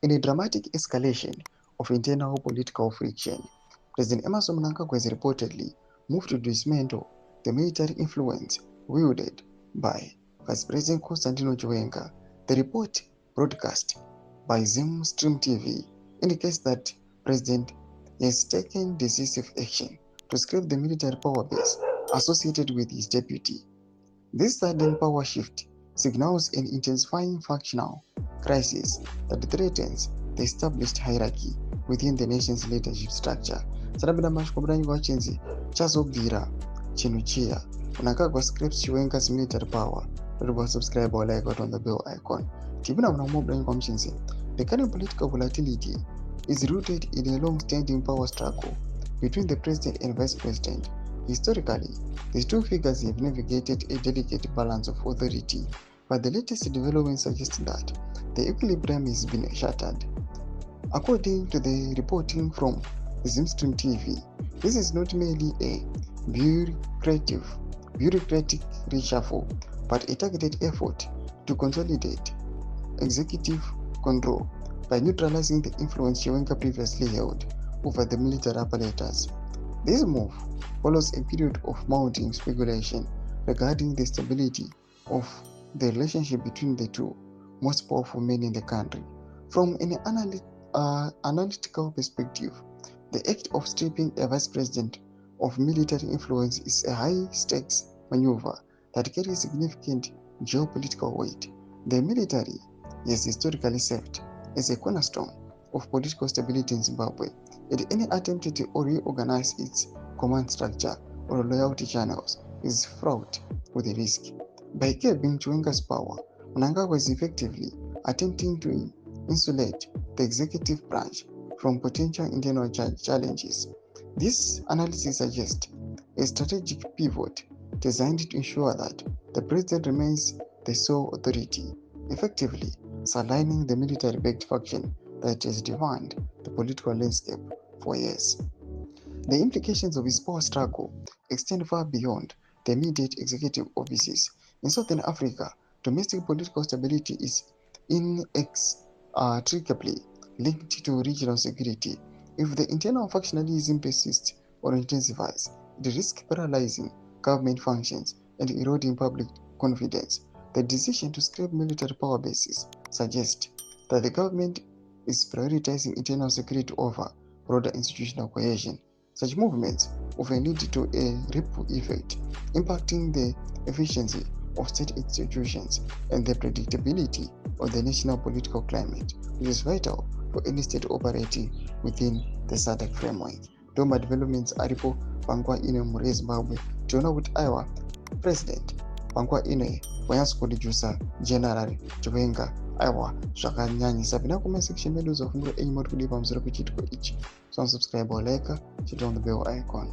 In a dramatic escalation of internal political friction, President Emmerson Mnangagwa has reportedly moved to dismantle the military influence wielded by Vice President Constantino Chiwenga. The report, broadcast by ZIM Stream TV, indicates that President has taken decisive action to scrap the military power base associated with his deputy. This sudden power shift signals an intensifying factional crisis that threatens the established hierarchy within the nation's leadership structure. Sarabida mashikobudanyi wachinzi chazobvira chinhu chiya. Mnangagwa scraps Chiwenga's military power. Don't subscribe or like out on the bell icon. The current political volatility is rooted in a long-standing power struggle between the president and vice president. Historically, these two figures have navigated a delicate balance of authority, but the latest developments suggest that the equilibrium has been shattered. According to the reporting from Zimstream TV, this is not merely a bureaucratic reshuffle, but a targeted effort to consolidate executive control by neutralizing the influence Chiwenga previously held over the military apparatus. This move follows a period of mounting speculation regarding the stability of the relationship between the two most powerful men in the country. From an analytical perspective, the act of stripping a vice president of military influence is a high-stakes maneuver that carries significant geopolitical weight. The military has historically served as a cornerstone of political stability in Zimbabwe, yet any attempt to reorganize its command structure or loyalty channels is fraught with a risk. By curbing Chiwenga's power, Mnangagwa is effectively attempting to insulate the executive branch from potential internal challenges. This analysis suggests a strategic pivot designed to ensure that the president remains the sole authority, effectively aligning the military-backed faction that has defined the political landscape for years. The implications of his power struggle extend far beyond the immediate executive offices. In Southern Africa, domestic political stability is inextricably linked to regional security. If the internal factionalism persists or intensifies, it risks paralyzing government functions and eroding public confidence. The decision to scrap military power bases suggests that the government is prioritizing internal security over broader institutional cohesion. Such movements often lead to a ripple effect, impacting the efficiency of state institutions and the predictability of the national political climate, which is vital for any state operating within the Sadc framework. Doma developments aripo panguva ino muZimbabwe tiona kuti aiwa president panguva ino wanyatsokuredusa general Chiwenga aiwa zvakanyanyisa. Pinda comment section medu zvafungira enyu moti kudii pamusoro pechitiko ichi. So subscribe or like, hit on the bell icon.